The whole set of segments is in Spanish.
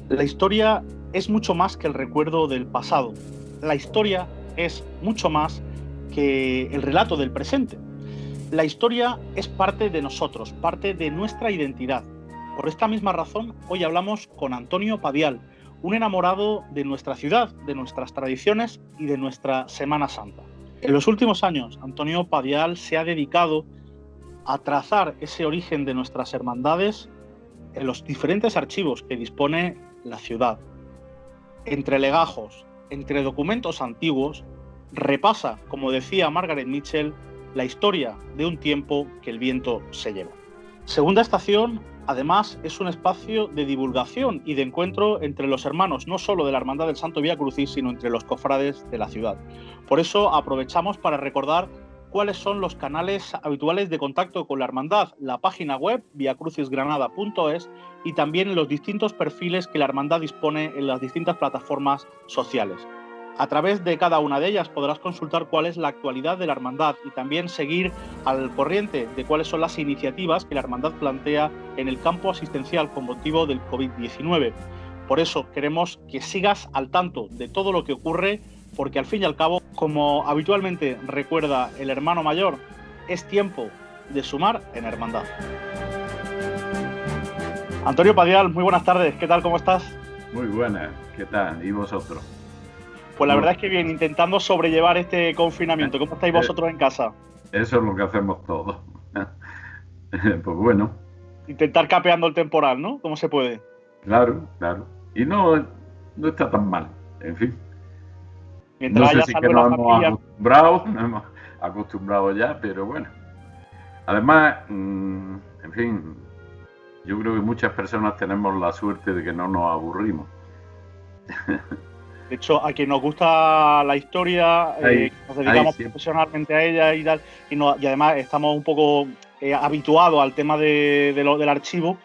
La historia es mucho más que el recuerdo del pasado. La historia es mucho más que el relato del presente. La historia es parte de nosotros, parte de nuestra identidad. Por esta misma razón, hoy hablamos con Antonio Padial, un enamorado de nuestra ciudad, de nuestras tradiciones y de nuestra Semana Santa. En los últimos años, Antonio Padial se ha dedicado a trazar ese origen de nuestras hermandades en los diferentes archivos que dispone la ciudad. Entre legajos, entre documentos antiguos, repasa, como decía Margaret Mitchell, la historia de un tiempo que el viento se llevó. Segunda Estación, además, es un espacio de divulgación y de encuentro entre los hermanos, no solo de la Hermandad del Santo Vía Crucis, sino entre los cofrades de la ciudad. Por eso aprovechamos para recordar cuáles son los canales habituales de contacto con la hermandad, la página web viacrucisgranada.es y también los distintos perfiles que la hermandad dispone en las distintas plataformas sociales. A través de cada una de ellas podrás consultar cuál es la actualidad de la hermandad y también seguir al corriente de cuáles son las iniciativas que la hermandad plantea en el campo asistencial con motivo del COVID-19. Por eso queremos que sigas al tanto de todo lo que ocurre, porque al fin y al cabo, como habitualmente recuerda el hermano mayor, es tiempo de sumar en hermandad. Antonio Padial, muy buenas tardes, ¿qué tal, cómo estás? Muy buenas, ¿qué tal? ¿Y vosotros? Pues la verdad es que bien, intentando sobrellevar este confinamiento. ¿Cómo estáis vosotros en casa? Eso es lo que hacemos todos. Pues bueno. Intentar capeando el temporal, ¿no? ¿Cómo se puede? Claro, claro. Y no está tan mal, en fin. Mientras no sé si que nos hemos acostumbrado ya, pero bueno. Además, en fin, yo creo que muchas personas tenemos la suerte de que no nos aburrimos. De hecho, a quien nos gusta la historia, nos dedicamos profesionalmente a ella y tal, y además estamos un poco habituados al tema del archivo,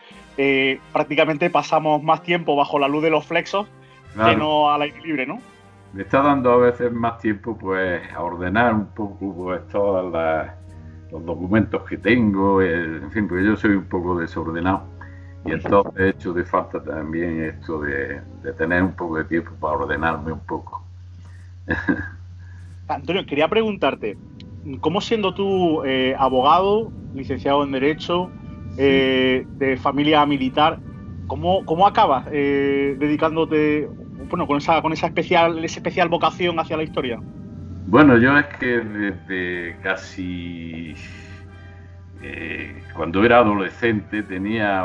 prácticamente pasamos más tiempo bajo la luz de los flexos que no al aire libre, ¿no? Me está dando a veces más tiempo pues a ordenar un poco pues todos los documentos que tengo, en fin, porque yo soy un poco desordenado. Y entonces he hecho de falta también esto de tener un poco de tiempo para ordenarme un poco. Antonio, quería preguntarte, ¿cómo siendo tú abogado, licenciado en Derecho, de familia militar, cómo acabas dedicándote, bueno, con esa especial vocación hacia la historia? Bueno, yo es que desde casi... cuando era adolescente tenía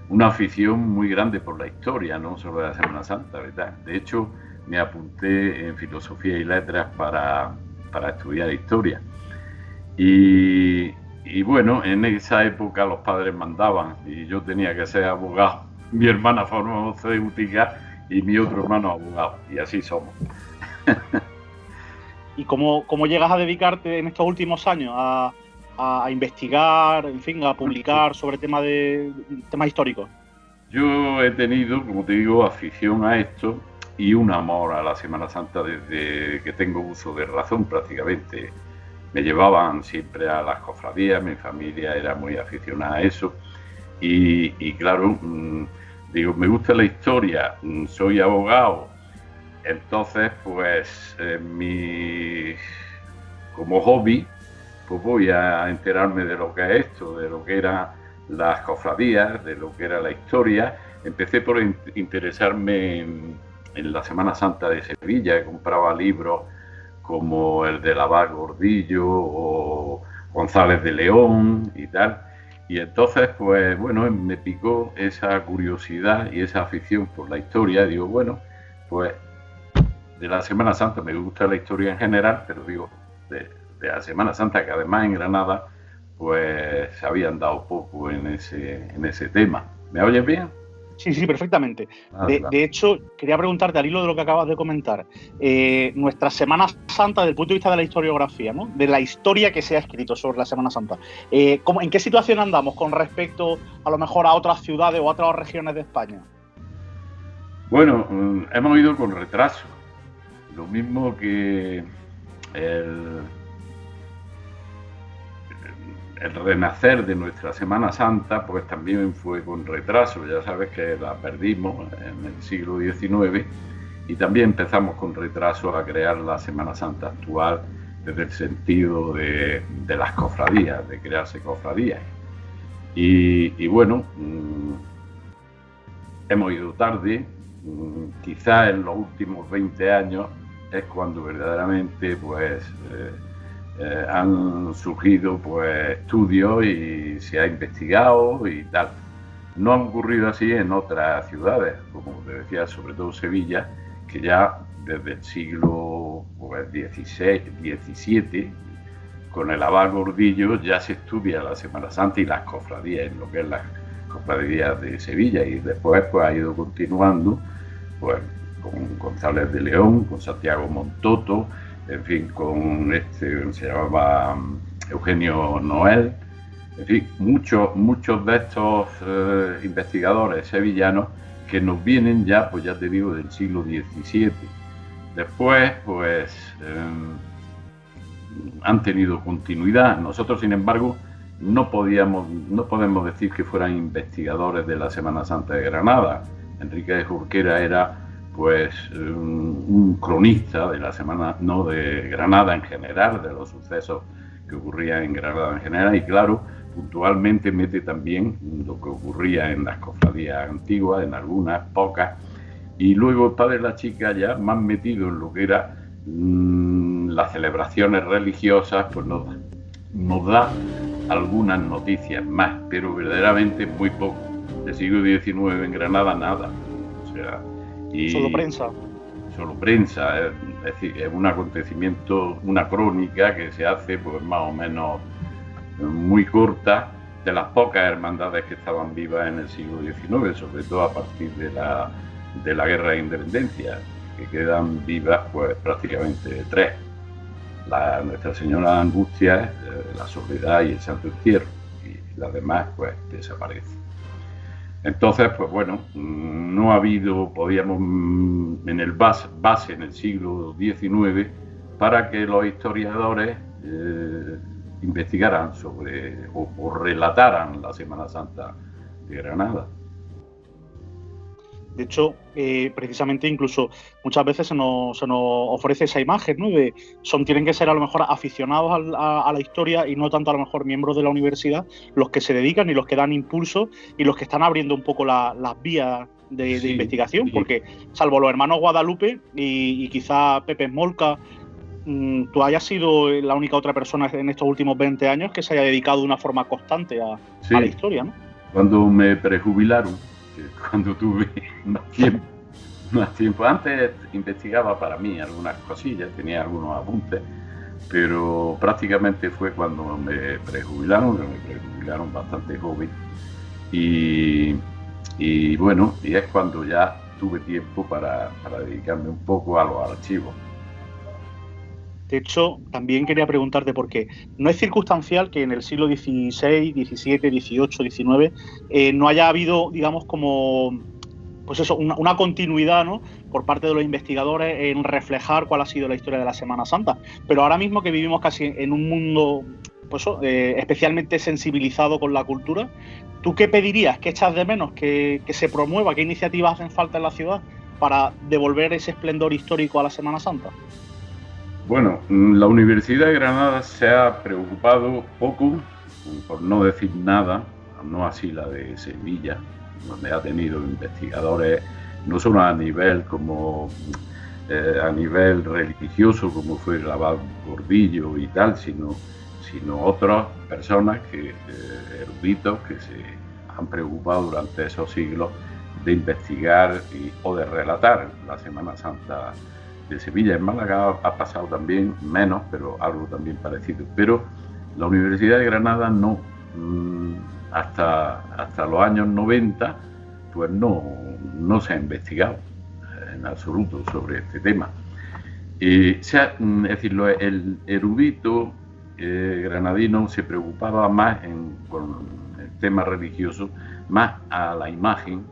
una afición muy grande por la historia, no solo de la Semana Santa, ¿verdad? De hecho, me apunté en Filosofía y Letras para estudiar historia. Y bueno, en esa época los padres mandaban y yo tenía que ser abogado. Mi hermana farmacéutica y mi otro hermano abogado, y así somos. ¿Y cómo llegas a dedicarte en estos últimos años a investigar, en fin, a publicar sobre temas históricos? Yo he tenido, como te digo, afición a esto y un amor a la Semana Santa desde que tengo uso de razón prácticamente. Me llevaban siempre a las cofradías, mi familia era muy aficionada a eso y claro, digo, me gusta la historia, soy abogado, entonces pues como hobby pues voy a enterarme de lo que es esto, de lo que eran las cofradías, de lo que era la historia. Empecé por interesarme en la Semana Santa de Sevilla, compraba libros como el de Abad Gordillo o González de León y tal. Y entonces, pues bueno, me picó esa curiosidad y esa afición por la historia. Digo, bueno, pues de la Semana Santa me gusta la historia en general, pero digo, de la Semana Santa, que además en Granada pues se habían dado poco en ese tema. ¿Me oyes bien? Sí, perfectamente. De hecho, quería preguntarte, al hilo de lo que acabas de comentar, nuestra Semana Santa desde el punto de vista de la historiografía, ¿no? De la historia que se ha escrito sobre la Semana Santa. ¿En qué situación andamos con respecto a lo mejor a otras ciudades o a otras regiones de España? Bueno, hemos ido con retraso. Lo mismo que el renacer de nuestra Semana Santa, pues también fue con retraso. Ya sabes que la perdimos en el siglo XIX y también empezamos con retraso a crear la Semana Santa actual desde el sentido de las cofradías, de crearse cofradías. Y bueno, hemos ido tarde. Quizá en los últimos 20 años es cuando verdaderamente pues han surgido pues estudios y se ha investigado y tal. No ha ocurrido así en otras ciudades, como te decía, sobre todo Sevilla, que ya desde el siglo pues, XVI, XVII, con el abad Gordillo ya se estudia la Semana Santa y las cofradías, en lo que es las cofradías de Sevilla, y después pues ha ido continuando pues con González de León, con Santiago Montoto, en fin, con se llamaba Eugenio Noel, en fin, muchos de estos investigadores sevillanos que nos vienen ya, pues ya te digo, del siglo XVII. Después, pues, han tenido continuidad. Nosotros, sin embargo, no podemos decir que fueran investigadores de la Semana Santa de Granada. Enrique de Jorquera era pues un cronista de la semana, no de Granada en general, de los sucesos que ocurrían en Granada en general, y claro, puntualmente mete también lo que ocurría en las cofradías antiguas, en algunas, pocas, y luego el padre de la chica ya más metido en lo que era las celebraciones religiosas, pues nos da algunas noticias más, pero verdaderamente muy poco. Del siglo XIX en Granada nada, o sea, y solo prensa. Solo prensa, es decir, es un acontecimiento, una crónica que se hace pues más o menos muy corta de las pocas hermandades que estaban vivas en el siglo XIX, sobre todo a partir de la Guerra de Independencia, que quedan vivas pues prácticamente tres: Nuestra Señora de Angustias, la Soledad y el Santo Entierro, y las demás pues desaparecen. Entonces, pues bueno, no ha habido, podíamos, en el base en el siglo XIX para que los historiadores investigaran sobre o relataran la Semana Santa de Granada. De hecho, precisamente incluso muchas veces se nos ofrece esa imagen, ¿no? Tienen que ser a lo mejor aficionados a la historia y no tanto a lo mejor miembros de la universidad los que se dedican y los que dan impulso y los que están abriendo un poco las vías de investigación, porque salvo los hermanos Guadalupe y quizá Pepe Molca, tú hayas sido la única otra persona en estos últimos 20 años que se haya dedicado de una forma constante a la historia, ¿no? Cuando me prejubilaron, cuando tuve más tiempo, antes investigaba para mí algunas cosillas, tenía algunos apuntes, pero prácticamente fue cuando me prejubilaron, bastante joven, y bueno, y es cuando ya tuve tiempo para dedicarme un poco a los archivos. De hecho, también quería preguntarte por qué. No es circunstancial que en el siglo XVI, XVII, XVIII, XIX no haya habido, digamos, como pues eso, una continuidad, ¿no?, por parte de los investigadores en reflejar cuál ha sido la historia de la Semana Santa. Pero ahora mismo que vivimos casi en un mundo pues, especialmente sensibilizado con la cultura, ¿tú qué pedirías? ¿Qué echas de menos? ¿Que se promueva? ¿Qué iniciativas hacen falta en la ciudad para devolver ese esplendor histórico a la Semana Santa? Bueno, la Universidad de Granada se ha preocupado poco, por no decir nada, no así la de Sevilla, donde ha tenido investigadores no solo a nivel a nivel religioso, como fue el abad Gordillo y tal, sino otras personas eruditos que se han preocupado durante esos siglos de investigar o de relatar la Semana Santa de Sevilla. En Málaga ha pasado también menos, pero algo también parecido. Pero la Universidad de Granada no, hasta los años 90, pues no se ha investigado en absoluto sobre este tema. Es decir, el erudito granadino se preocupaba más con el tema religioso, más a la imagen.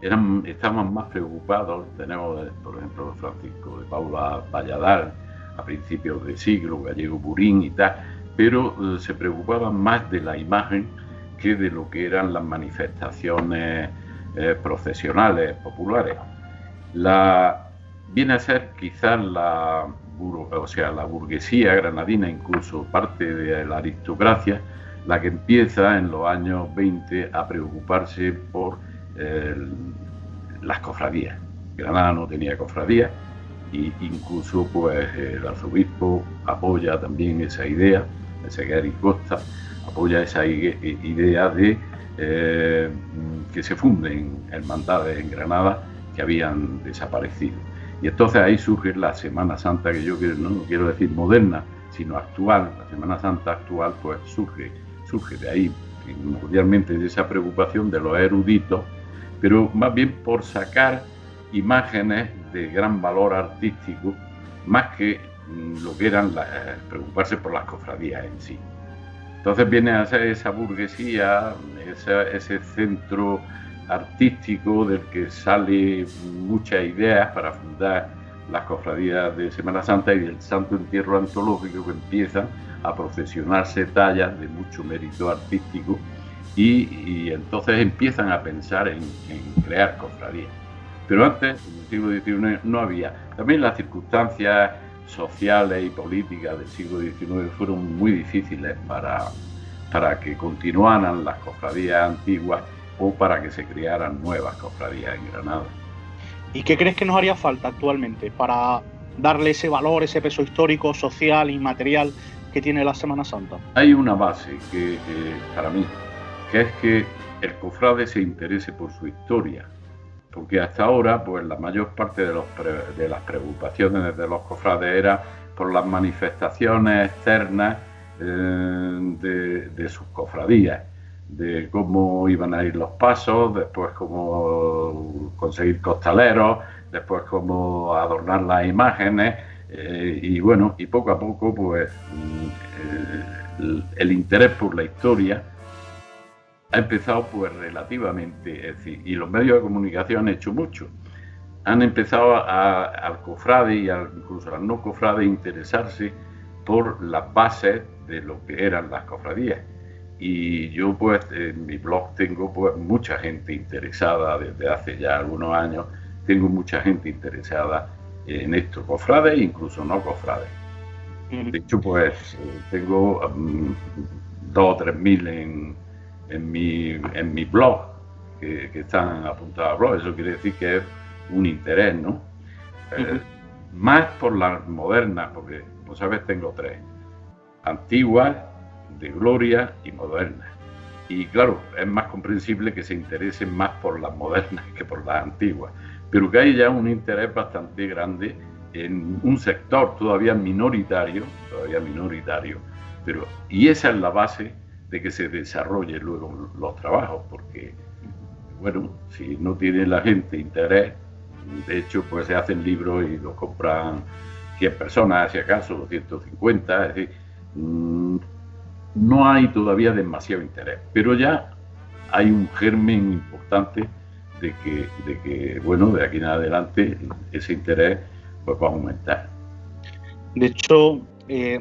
Estaban más preocupados. Tenemos, por ejemplo, Francisco de Paula Valladar a principios de siglo, Gallego Burín y tal, pero se preocupaban más de la imagen que de lo que eran las manifestaciones procesionales, populares. Viene a ser quizás la burguesía granadina, incluso parte de la aristocracia, la que empieza en los años 20 a preocuparse por las cofradías. Granada no tenía cofradías e incluso pues el arzobispo apoya también esa idea, Ezequiel Costa apoya esa idea de que se funden hermandades en Granada que habían desaparecido. Y entonces ahí surge la Semana Santa, que yo no quiero decir moderna, sino actual. La Semana Santa actual pues surge de ahí, primordialmente de esa preocupación de los eruditos, pero más bien por sacar imágenes de gran valor artístico, más que lo que eran preocuparse por las cofradías en sí. Entonces viene a ser esa burguesía, ese centro artístico del que sale muchas ideas para fundar las cofradías de Semana Santa y el Santo Entierro Antológico, que empiezan a procesionarse tallas de mucho mérito artístico y entonces empiezan a pensar en crear cofradías. Pero antes, en el siglo XIX, no había. También las circunstancias sociales y políticas del siglo XIX fueron muy difíciles para que continuaran las cofradías antiguas o para que se crearan nuevas cofradías en Granada. ¿Y qué crees que nos haría falta actualmente para darle ese valor, ese peso histórico, social y material que tiene la Semana Santa? Hay una base que para mí, que es que el cofrade se interese por su historia, porque hasta ahora pues la mayor parte de las preocupaciones de los cofrades era por las manifestaciones externas de sus cofradías, de cómo iban a ir los pasos, después cómo conseguir costaleros, después cómo adornar las imágenes, y bueno, y poco a poco pues el interés por la historia ha empezado pues relativamente, es decir, y los medios de comunicación han hecho mucho. Han empezado al cofrade y incluso al no cofrade interesarse por las bases de lo que eran las cofradías. Y yo pues en mi blog tengo pues mucha gente interesada desde hace ya algunos años, tengo mucha gente interesada en esto, cofrades e incluso no cofrades. De hecho pues tengo 2.000 o 3.000 en mi blog que están apuntados al blog. Eso quiere decir que es un interés, ¿no? Más por las modernas, porque como sabes tengo 3: antiguas, de gloria y modernas. Y claro, es más comprensible que se interesen más por las modernas que por las antiguas, pero que hay ya un interés bastante grande en un sector todavía minoritario, pero y esa es la base de que se desarrolle luego los trabajos, porque bueno, si no tiene la gente interés, de hecho pues se hacen libros y los compran 100 personas, si acaso 250, es decir, no hay todavía demasiado interés, pero ya hay un germen importante de que bueno, de aquí en adelante ese interés pues va a aumentar. De hecho,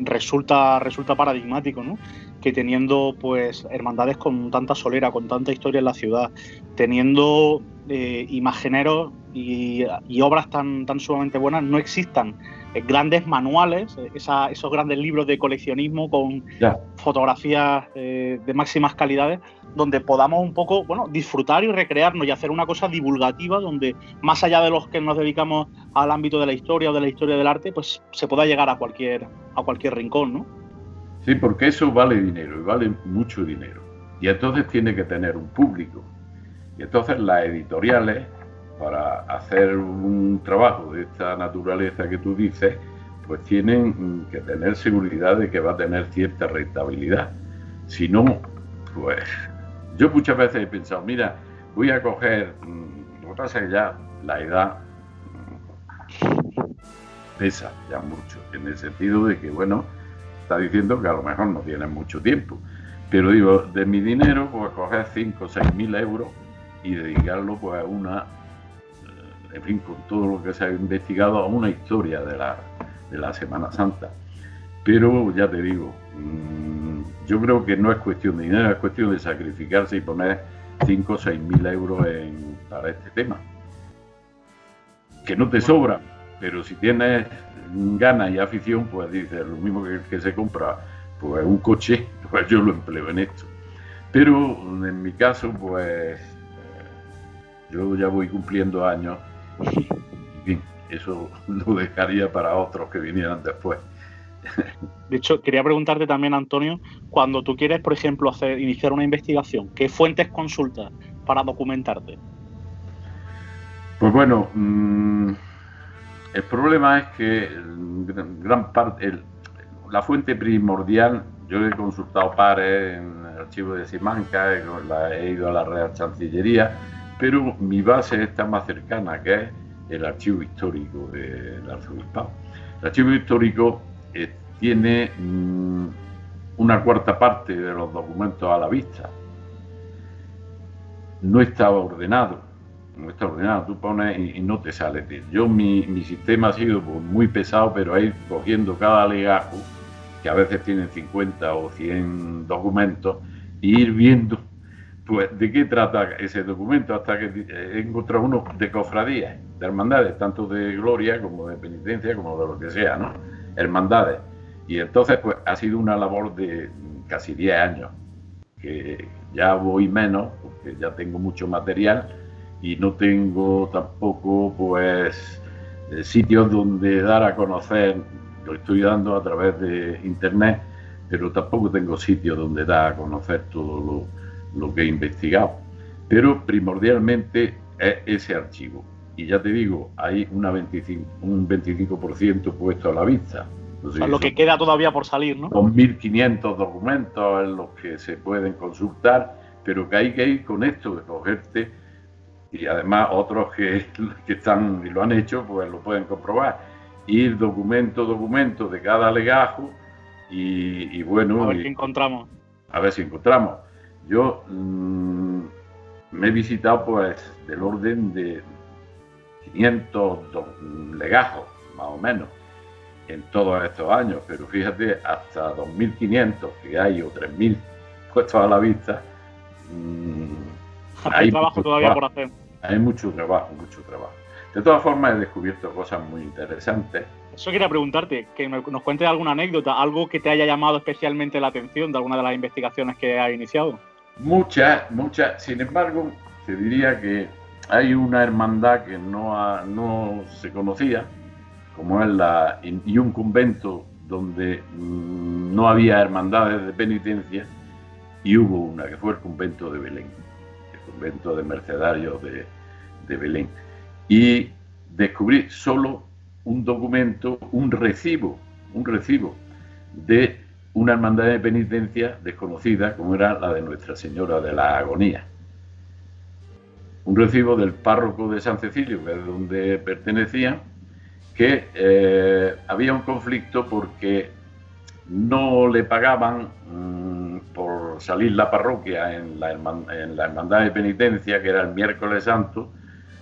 resulta paradigmático, ¿no?, que teniendo pues hermandades con tanta solera, con tanta historia en la ciudad, teniendo imagineros y obras tan sumamente buenas, no existan grandes manuales, esos grandes libros de coleccionismo con fotografías de máximas calidades, donde podamos un poco, bueno, disfrutar y recrearnos y hacer una cosa divulgativa, donde más allá de los que nos dedicamos al ámbito de la historia o de la historia del arte, pues se pueda llegar a cualquier rincón, ¿no? Sí, porque eso vale dinero y vale mucho dinero. Y entonces tiene que tener un público. Y entonces las editoriales, para hacer un trabajo de esta naturaleza que tú dices, pues tienen que tener seguridad de que va a tener cierta rentabilidad. Si no, pues yo muchas veces he pensado, mira, voy a coger, lo que pasa es que ya la edad pesa ya mucho, en el sentido de que, bueno, está diciendo que a lo mejor no tienes mucho tiempo, pero digo, de mi dinero pues coger 5 o 6.000 euros y dedicarlo pues a una, en fin, con todo lo que se ha investigado, a una historia de la Semana Santa. Pero ya te digo, yo creo que no es cuestión de dinero, es cuestión de sacrificarse y poner 5 o 6 mil euros para este tema. Que no te sobra, pero si tienes ganas y afición, pues dices, lo mismo que se compra pues un coche, pues yo lo empleo en esto. Pero en mi caso, pues yo ya voy cumpliendo años y eso lo dejaría para otros que vinieran después. De hecho, quería preguntarte también, Antonio, cuando tú quieres, por ejemplo, iniciar una investigación, ¿qué fuentes consultas para documentarte? Pues bueno, el problema es que gran parte, la fuente primordial, yo he consultado pares en el archivo de Simancas, he ido a la Real Chancillería, pero mi base está más cercana, que es el archivo histórico del arzobispado. El archivo histórico tiene una cuarta parte de los documentos a la vista. No estaba ordenado. No está ordenado, tú pones y no te sale. Mi sistema ha sido muy pesado, pero ir cogiendo cada legajo, que a veces tienen 50 o 100 documentos, e ir viendo pues de qué trata ese documento, hasta que he encontrado uno de cofradías, de hermandades, tanto de gloria como de penitencia, como de lo que sea, ¿no? Hermandades. Y entonces pues ha sido una labor de casi 10 años, que ya voy menos, porque ya tengo mucho material, y no tengo tampoco pues sitios donde dar a conocer. Lo estoy dando a través de internet, pero tampoco tengo sitios donde dar a conocer todo lo que he investigado. Pero primordialmente es ese archivo. Y ya te digo, hay un 25% puesto a la vista. O sea, lo que queda todavía por salir, ¿no? 2.500 documentos en los que se pueden consultar, pero que hay que ir con esto de cogerte. Y además otros que están y lo han hecho, pues lo pueden comprobar. Ir documento de cada legajo y bueno... A ver qué encontramos. A ver si encontramos. Yo me he visitado pues del orden de 500 legajos, más o menos, en todos estos años. Pero fíjate, hasta 2.500 que hay o 3.000 puestos a la vista... Hay trabajo todavía por hacer. Hay mucho trabajo. De todas formas, he descubierto cosas muy interesantes. Eso quería preguntarte, que nos cuentes alguna anécdota, algo que te haya llamado especialmente la atención de alguna de las investigaciones que has iniciado. Muchas. Sin embargo, te diría que hay una hermandad que no se conocía, como es y un convento donde no había hermandades de penitencia, y hubo una que fue el convento de Belén, el convento de mercedarios de Belén. Y descubrí solo un documento, un recibo de una hermandad de penitencia desconocida, como era la de Nuestra Señora de la Agonía. Un recibo del párroco de San Cecilio, que es donde pertenecía, que había un conflicto porque no le pagaban por salir la parroquia en la hermandad de penitencia, que era el miércoles santo,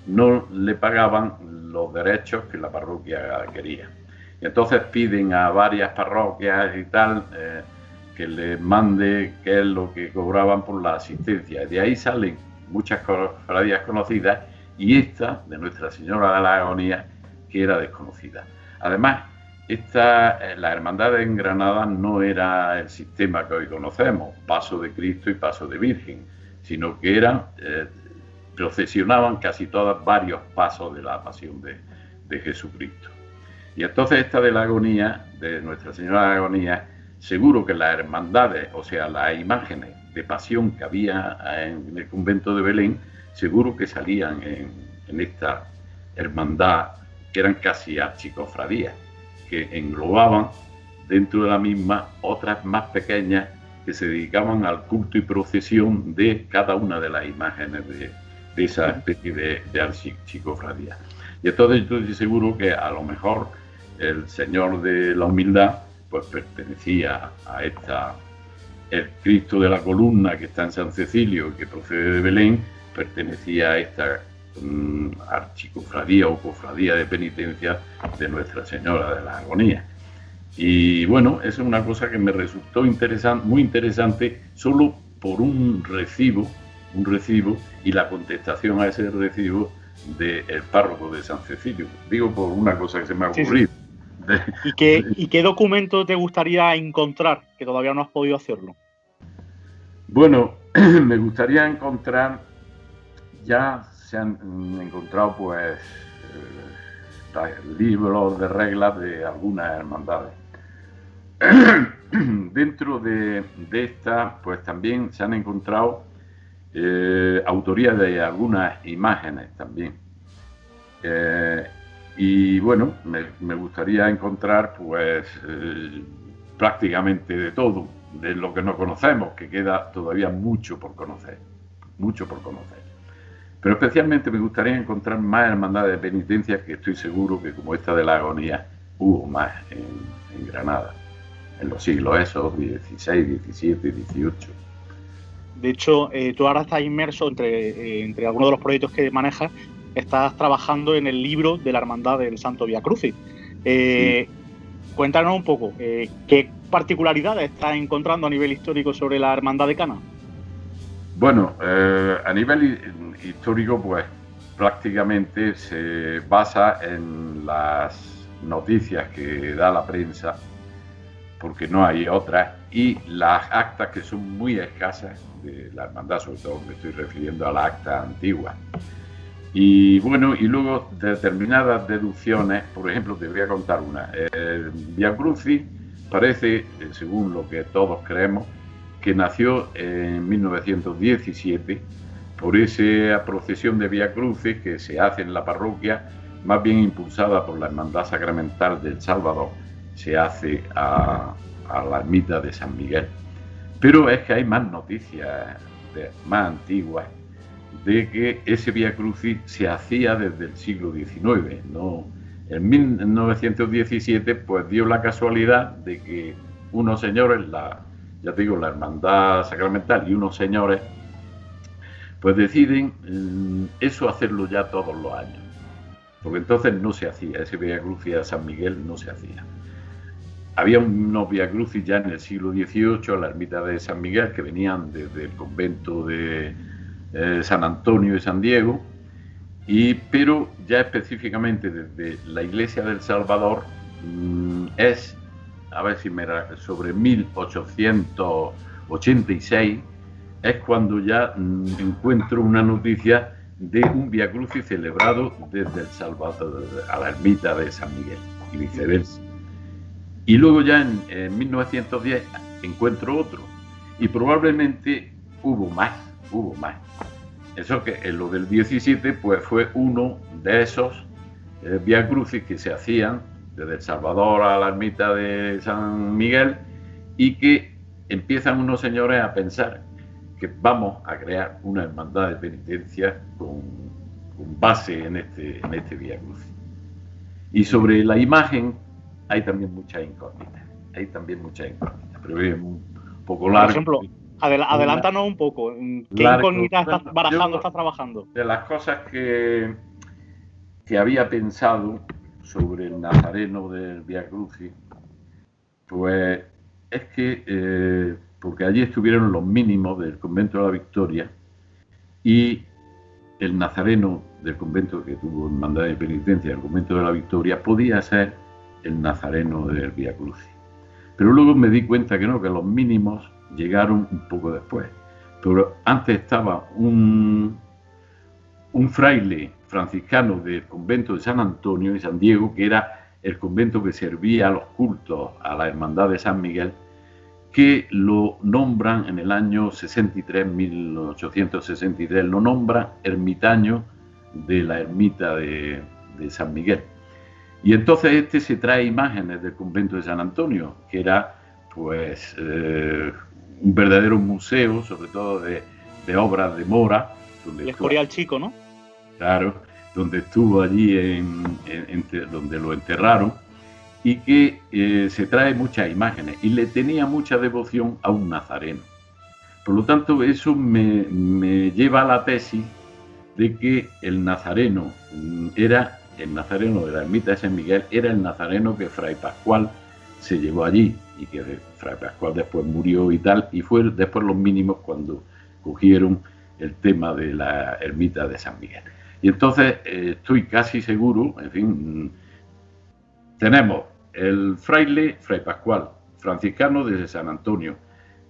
no le pagaban los derechos que la parroquia quería. Y entonces piden a varias parroquias y tal que les mande qué es lo que cobraban por la asistencia. Y de ahí salen muchas cofradías conocidas, y esta de Nuestra Señora de la Agonía, que era desconocida. Además, la hermandad en Granada no era el sistema que hoy conocemos, paso de Cristo y paso de Virgen, sino que procesionaban casi todas varios pasos de la pasión de Jesucristo. Y entonces esta de la Agonía, de Nuestra Señora de la Agonía, seguro que las hermandades, o sea, las imágenes de pasión que había en el convento de Belén, seguro que salían en esta hermandad, que eran casi archicofradías, que englobaban dentro de la misma otras más pequeñas que se dedicaban al culto y procesión de cada una de las imágenes de esa especie de archicofradía. Y entonces yo estoy seguro que a lo mejor el Señor de la Humildad pues pertenecía a el Cristo de la Columna, que está en San Cecilio y que procede de Belén, pertenecía a esta archicofradía o cofradía de penitencia de Nuestra Señora de la Agonía. Y bueno, eso es una cosa que me resultó muy interesante, solo por un recibo y la contestación a ese recibo del párroco de San Cecilio. Digo por una cosa que se me ha ocurrido. Sí. ¿Y qué documento te gustaría encontrar que todavía no has podido hacerlo? Bueno, me gustaría encontrar, ya se han encontrado pues libros de reglas de algunas hermandades. Dentro de esta, pues también se han encontrado autorías de algunas imágenes también. Y bueno, me gustaría encontrar pues prácticamente de todo, de lo que no conocemos, que queda todavía mucho por conocer. Pero especialmente me gustaría encontrar más hermandades de penitencia, que estoy seguro que como esta de la Agonía hubo más en Granada, en los siglos esos, XVI, XVII, XVIII. De hecho, tú ahora estás inmerso entre algunos de los proyectos que manejas, estás trabajando en el libro de la Hermandad del Santo Vía Crucis. Sí. Cuéntanos un poco, ¿qué particularidades estás encontrando a nivel histórico sobre la Hermandad de Cana? Bueno, a nivel histórico, pues prácticamente se basa en las noticias que da la prensa, porque no hay otras, y las actas que son muy escasas de la hermandad, sobre todo me estoy refiriendo a las actas antiguas. Y bueno, y luego determinadas deducciones, por ejemplo, te voy a contar una. Vía Crucis parece, según lo que todos creemos, que nació en 1917 por esa procesión de Vía Crucis que se hace en la parroquia, más bien impulsada por la Hermandad Sacramental del Salvador, se hace a la ermita de San Miguel. Pero es que hay más noticias más antiguas de que ese Vía Crucis se hacía desde el siglo XIX, ¿no? En 1917 pues dio la casualidad de que unos señores, la Hermandad Sacramental y unos señores, pues deciden eso hacerlo ya todos los años, porque entonces no se hacía, ese Vía Crucis a San Miguel no se hacía. Había unos Vía Crucis ya en el siglo XVIII a la ermita de San Miguel que venían desde el convento de San Antonio y San Diego, pero ya específicamente desde la iglesia del Salvador es, a ver si sobre 1886 es cuando ya encuentro una noticia de un Vía Crucis celebrado desde el Salvador a la ermita de San Miguel y viceversa. Y luego ya en 1910 encuentro otro, y probablemente hubo más. Eso que en lo del 17 pues fue uno de esos Vía Crucis que se hacían desde El Salvador a la ermita de San Miguel, y que empiezan unos señores a pensar que vamos a crear una hermandad de penitencia con base en este Vía Crucis. Y sobre la imagen hay también muchas incógnitas, pero es un poco largo. Por ejemplo, adelántanos un poco, ¿qué incógnitas estás barajando, estás trabajando? De las cosas que había pensado sobre el nazareno del Vía Crucis, pues es que, porque allí estuvieron los mínimos del convento de la Victoria, y el nazareno del convento que tuvo hermandad de penitencia del convento de la Victoria podía ser el nazareno del Vía Crucis. Pero luego me di cuenta que no, que los mínimos llegaron un poco después. Pero antes estaba un fraile franciscano del convento de San Antonio y San Diego, que era el convento que servía a los cultos a la hermandad de San Miguel, que lo nombran en el año 63, 1863, lo nombran ermitaño de la ermita de San Miguel. Y entonces se trae imágenes del convento de San Antonio, que era pues un verdadero museo, sobre todo de obras de Mora. El Escorial Chico, ¿no? Claro, donde estuvo allí, donde lo enterraron, y que se trae muchas imágenes, y le tenía mucha devoción a un nazareno. Por lo tanto, eso me lleva a la tesis de que el nazareno de la ermita de San Miguel era el nazareno que Fray Pascual se llevó allí y que Fray Pascual después murió y tal, y fue después los mínimos cuando cogieron el tema de la ermita de San Miguel. Y entonces estoy casi seguro, en fin, tenemos el fraile Fray Pascual, franciscano desde San Antonio,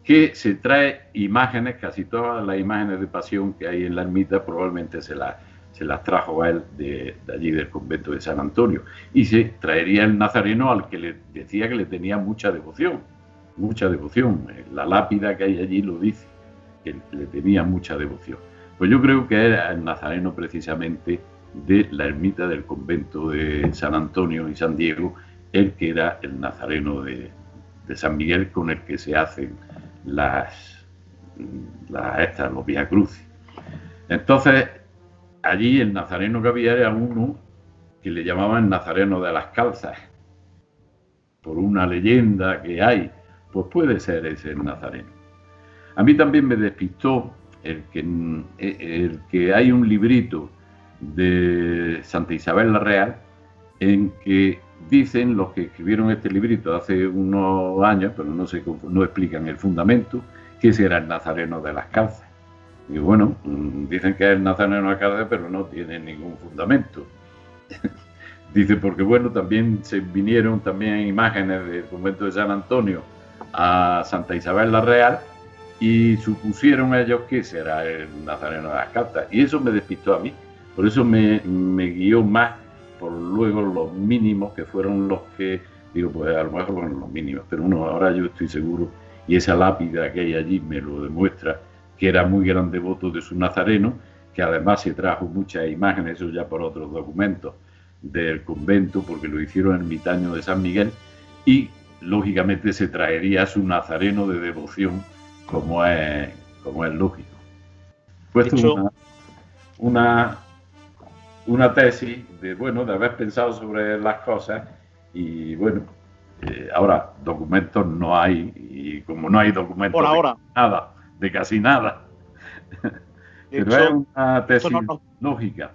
que se trae imágenes, casi todas las imágenes de pasión que hay en la ermita probablemente se las trajo a él de allí del convento de San Antonio, y se traería el nazareno al que le decía que le tenía mucha devoción, la lápida que hay allí lo dice, que le tenía mucha devoción. Pues yo creo que era el nazareno precisamente de la ermita del convento de San Antonio y San Diego, el que era el nazareno de San Miguel, con el que se hacen los Vía Crucis. Entonces, allí el nazareno que había era uno que le llamaban el nazareno de las calzas, por una leyenda que hay, pues puede ser ese el nazareno. A mí también me despistó el que hay un librito de Santa Isabel la Real en que dicen los que escribieron este librito hace unos años, pero no explican el fundamento, que ese era el nazareno de las calzas. Y bueno, dicen que es el nazareno de las calzas, pero no tiene ningún fundamento. Dice porque bueno, también se vinieron también imágenes del convento de San Antonio a Santa Isabel la Real y supusieron ellos que ese era el nazareno de las calzas. Y eso me despistó a mí. Por eso me guió más por luego los mínimos, que fueron los que, digo, pues a lo mejor fueron los mínimos, pero ahora yo estoy seguro, y esa lápida que hay allí me lo demuestra, que era muy gran devoto de su nazareno, que además se trajo muchas imágenes, eso ya por otros documentos del convento, porque lo hicieron en el ermitaño de San Miguel, y lógicamente se traería su nazareno de devoción, como es lógico. Pues una tesis de haber pensado sobre las cosas y bueno, ahora documentos no hay, y como no hay documentos por ahora de casi nada, pero es una tesis lógica,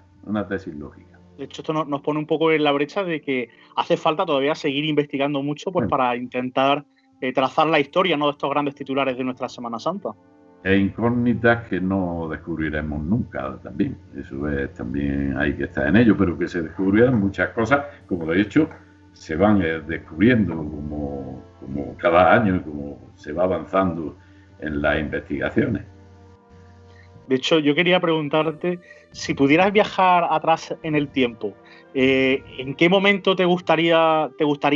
De hecho, esto nos pone un poco en la brecha de que hace falta todavía seguir investigando mucho, pues, para intentar trazar la historia, ¿no?, de estos grandes titulares de nuestra Semana Santa. E incógnitas que no descubriremos nunca también. Eso es, también hay que estar en ello, pero que se descubrieran muchas cosas, como de hecho se van descubriendo como cada año y como se va avanzando en las investigaciones. De hecho, yo quería preguntarte, si pudieras viajar atrás en el tiempo, ¿en qué momento te gustaría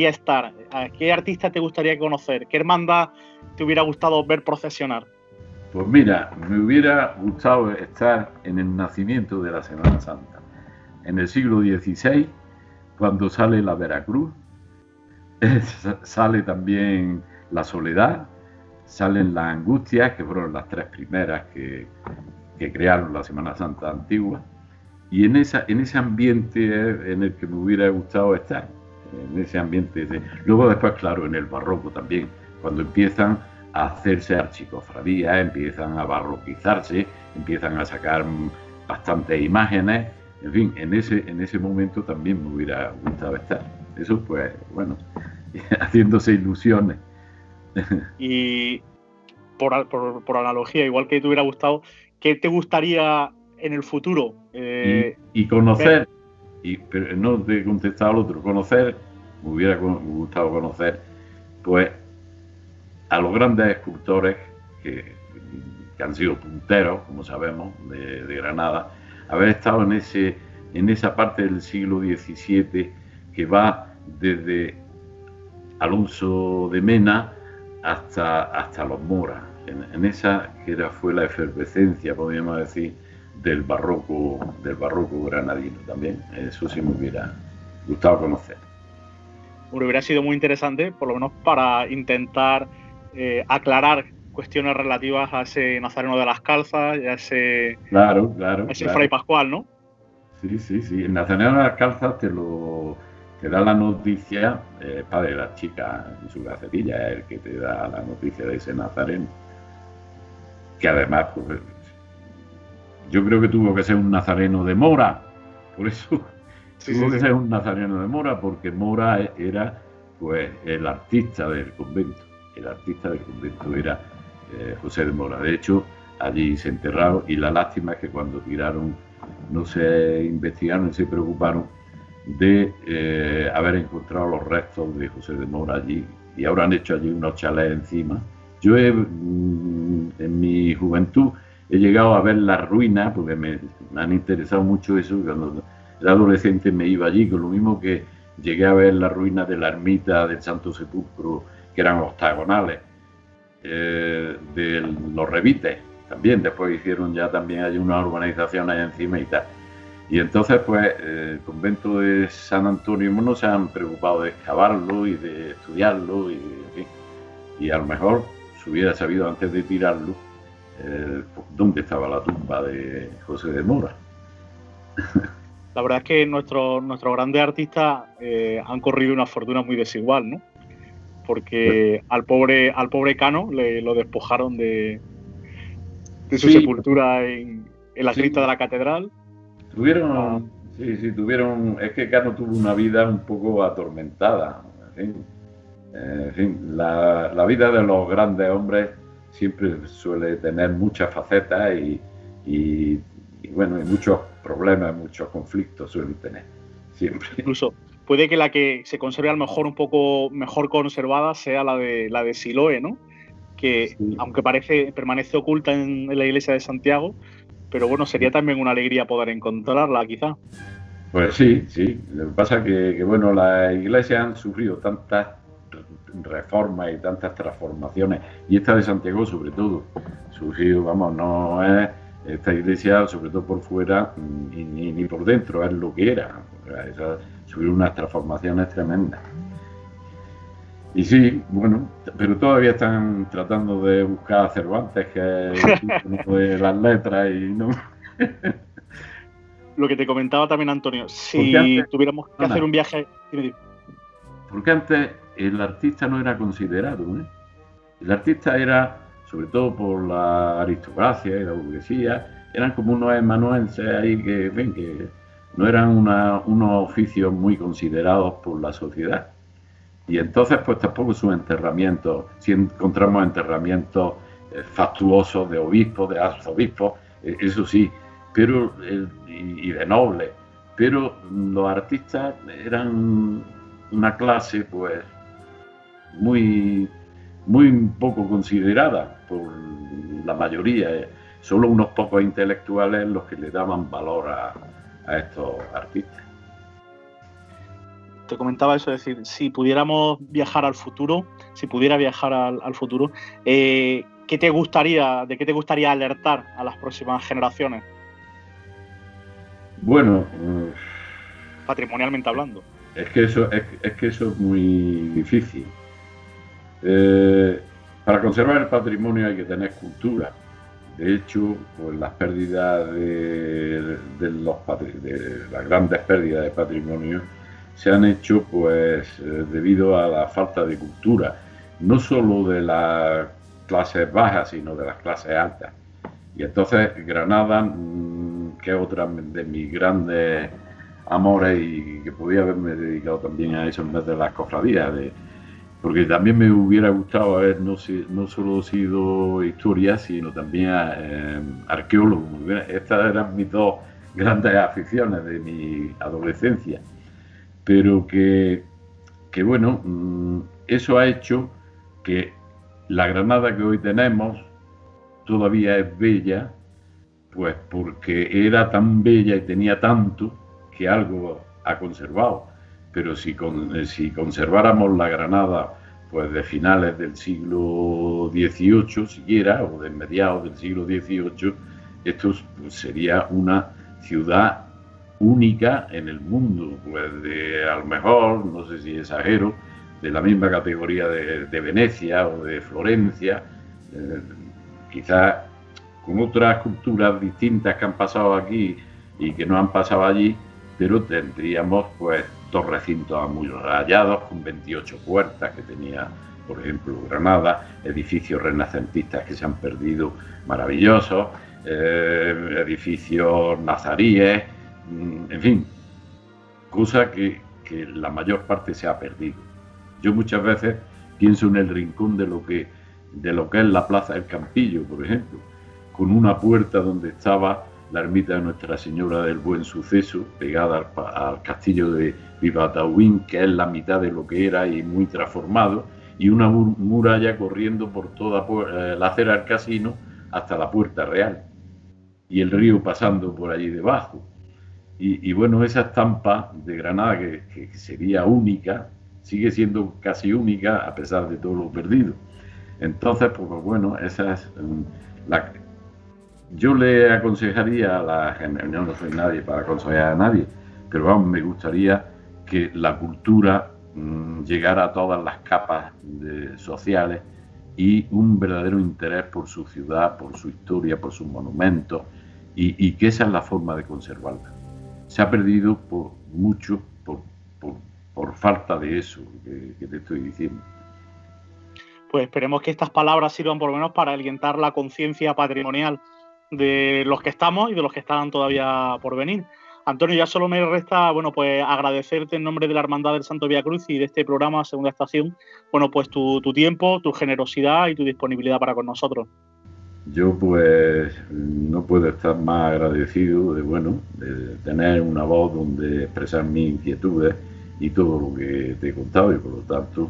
estar? ¿A qué artista te gustaría conocer? ¿Qué hermandad te hubiera gustado ver procesionar? Pues mira, me hubiera gustado estar en el nacimiento de la Semana Santa, en el siglo XVI, cuando sale la Veracruz, sale también la Soledad, salen las Angustias, que fueron las tres primeras que crearon la Semana Santa antigua, y en ese ambiente en el que me hubiera gustado estar, en ese ambiente. Luego después, claro, en el barroco también, cuando empiezan a hacerse archicofradías, empiezan a barroquizarse, empiezan a sacar bastantes imágenes, en fin, en ese momento también me hubiera gustado estar. Eso pues, bueno, haciéndose ilusiones. Y por analogía, igual que te hubiera gustado, ¿qué te gustaría en el futuro? Y conocer, pero no te he contestado al otro, conocer, me hubiera gustado conocer, pues, a los grandes escultores que han sido punteros, como sabemos, de Granada, haber estado en esa parte del siglo XVII que va desde Alonso de Mena hasta los Mora, en esa que fue la efervescencia, podríamos decir, del barroco granadino también. Eso sí me hubiera gustado conocer. Bueno, hubiera sido muy interesante, por lo menos para intentar aclarar cuestiones relativas a ese nazareno de las calzas y a ese Fray Pascual, ¿no? Sí. El nazareno de las calzas te da la noticia, el padre de las chicas en su gacetilla, es el que te da la noticia de ese nazareno. Que además, pues, yo creo que tuvo que ser un nazareno de Mora, por eso tuvo que ser un nazareno de Mora, porque Mora era pues el artista del convento. El artista del convento era José de Mora. De hecho, allí se enterraron, y la lástima es que cuando tiraron no se investigaron y se preocuparon de haber encontrado los restos de José de Mora allí, y ahora han hecho allí unos chalés encima. Yo en mi juventud he llegado a ver las ruinas, porque me han interesado mucho eso. Cuando era adolescente me iba allí, con lo mismo que llegué a ver las ruinas de la ermita del Santo Sepulcro, que eran octagonales, de los Revites también. Después hicieron ya también hay una urbanización ahí encima y tal. Y entonces, pues, el convento de San Antonio no se han preocupado de excavarlo y de estudiarlo, y a lo mejor se hubiera sabido antes de tirarlo dónde estaba la tumba de José de Mora. La verdad es que nuestros grandes artistas han corrido una fortuna muy desigual, ¿no? Porque al pobre Cano lo despojaron de su sepultura en la cripta de la catedral. Tuvieron, es que Cano tuvo una vida un poco atormentada. En fin, la vida de los grandes hombres siempre suele tener muchas facetas y bueno, y muchos problemas, muchos conflictos suelen tener, siempre. Incluso puede que la que se conserve a lo mejor un poco mejor conservada sea la de Siloé, ¿no? Que sí, aunque permanece oculta en la iglesia de Santiago, pero bueno, sería también una alegría poder encontrarla, quizá. Pues sí. Lo que pasa es que bueno, las iglesias han sufrido tantas reformas y tantas transformaciones, y esta de Santiago sobre todo sufrido, vamos, no es esta iglesia, sobre todo por fuera ni por dentro, es lo que era. Sufrió unas transformaciones tremendas. Y sí, bueno, pero todavía están tratando de buscar a Cervantes, que es el de las letras, y no. Lo que te comentaba también, Antonio, si antes tuviéramos que hacer un viaje. Porque antes el artista no era considerado, ¿eh? El artista era, sobre todo por la aristocracia y la burguesía, eran como unos amanuenses ahí que no eran unos oficios muy considerados por la sociedad. Y entonces, pues tampoco sus enterramientos, si encontramos enterramientos fastuosos de obispos, de arzobispos, eso sí, pero y de nobles, pero los artistas eran una clase, pues, muy poco considerada por la mayoría. Solo unos pocos intelectuales los que le daban valor a estos artistas. Te comentaba eso, es decir, si pudiéramos viajar al futuro, si pudiera viajar al futuro, ¿de qué te gustaría alertar a las próximas generaciones? Bueno, patrimonialmente hablando. Es que eso es muy difícil. Para conservar el patrimonio hay que tener cultura. De hecho, pues las pérdidas de las grandes pérdidas de patrimonio se han hecho, pues, debido a la falta de cultura, no solo de las clases bajas, sino de las clases altas. Y entonces Granada, que es otra de mis grandes amores, y que podía haberme dedicado también a eso en vez de las cofradías, porque también me hubiera gustado haber no solo sido historia, sino también arqueólogo. Estas eran mis dos grandes aficiones de mi adolescencia. Pero que bueno, eso ha hecho que la Granada que hoy tenemos todavía es bella, pues porque era tan bella y tenía tanto que algo ha conservado. Pero si conserváramos la Granada, pues de finales del siglo XVIII siquiera, o de mediados del siglo XVIII, esto pues sería una ciudad única en el mundo, pues a lo mejor, no sé si exagero, de la misma categoría de Venecia o de Florencia, quizás con otras culturas distintas que han pasado aquí y que no han pasado allí, pero tendríamos pues dos recintos amurallados con 28 puertas que tenía, por ejemplo, Granada, edificios renacentistas que se han perdido maravillosos, edificios nazaríes, en fin, cosa que la mayor parte se ha perdido. Yo muchas veces pienso en el rincón de lo que es la Plaza del Campillo, por ejemplo, con una puerta donde estaba la ermita de Nuestra Señora del Buen Suceso, pegada al castillo de Vivatauín, que es la mitad de lo que era y muy transformado, y una muralla corriendo por toda la acera del casino hasta la Puerta Real, y el río pasando por allí debajo. Y bueno, esa estampa de Granada, que sería única, sigue siendo casi única a pesar de todo lo perdido. Entonces, pues bueno, esa es la... Yo le aconsejaría a la gente, yo no soy nadie para aconsejar a nadie, pero vamos, me gustaría que la cultura llegara a todas las capas sociales y un verdadero interés por su ciudad, por su historia, por sus monumentos, y que esa es la forma de conservarla. Se ha perdido por mucho, por falta de eso que te estoy diciendo. Pues esperemos que estas palabras sirvan por lo menos para alientar la conciencia patrimonial de los que estamos y de los que están todavía por venir. Antonio, ya solo me resta, bueno, pues agradecerte en nombre de la Hermandad del Santo Vía Cruz y de este programa Segunda Estación, bueno, pues tu tiempo, tu generosidad y tu disponibilidad para con nosotros. Yo pues no puedo estar más agradecido de tener una voz donde expresar mis inquietudes y todo lo que te he contado, y por lo tanto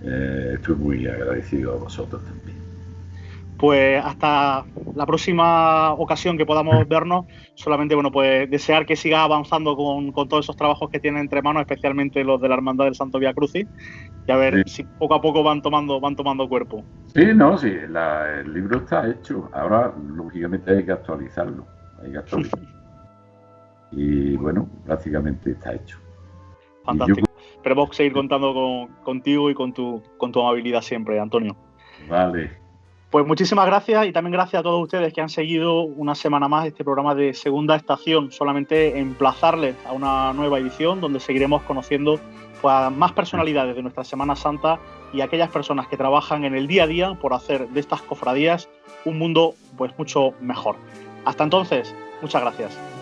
estoy muy agradecido a vosotros también. Pues hasta la próxima ocasión que podamos vernos, solamente bueno, pues desear que siga avanzando con todos esos trabajos que tiene entre manos, especialmente los de la Hermandad del Santo Vía Crucis, y a ver si poco a poco van tomando cuerpo. Sí, el libro está hecho. Ahora, lógicamente, hay que actualizarlo. Y bueno, prácticamente está hecho. Fantástico. Esperemos seguir contando contigo y con tu amabilidad siempre, Antonio. Vale. Pues muchísimas gracias, y también gracias a todos ustedes que han seguido una semana más este programa de Segunda Estación. Solamente emplazarles a una nueva edición donde seguiremos conociendo pues, a más personalidades de nuestra Semana Santa y aquellas personas que trabajan en el día a día por hacer de estas cofradías un mundo pues mucho mejor. Hasta entonces, muchas gracias.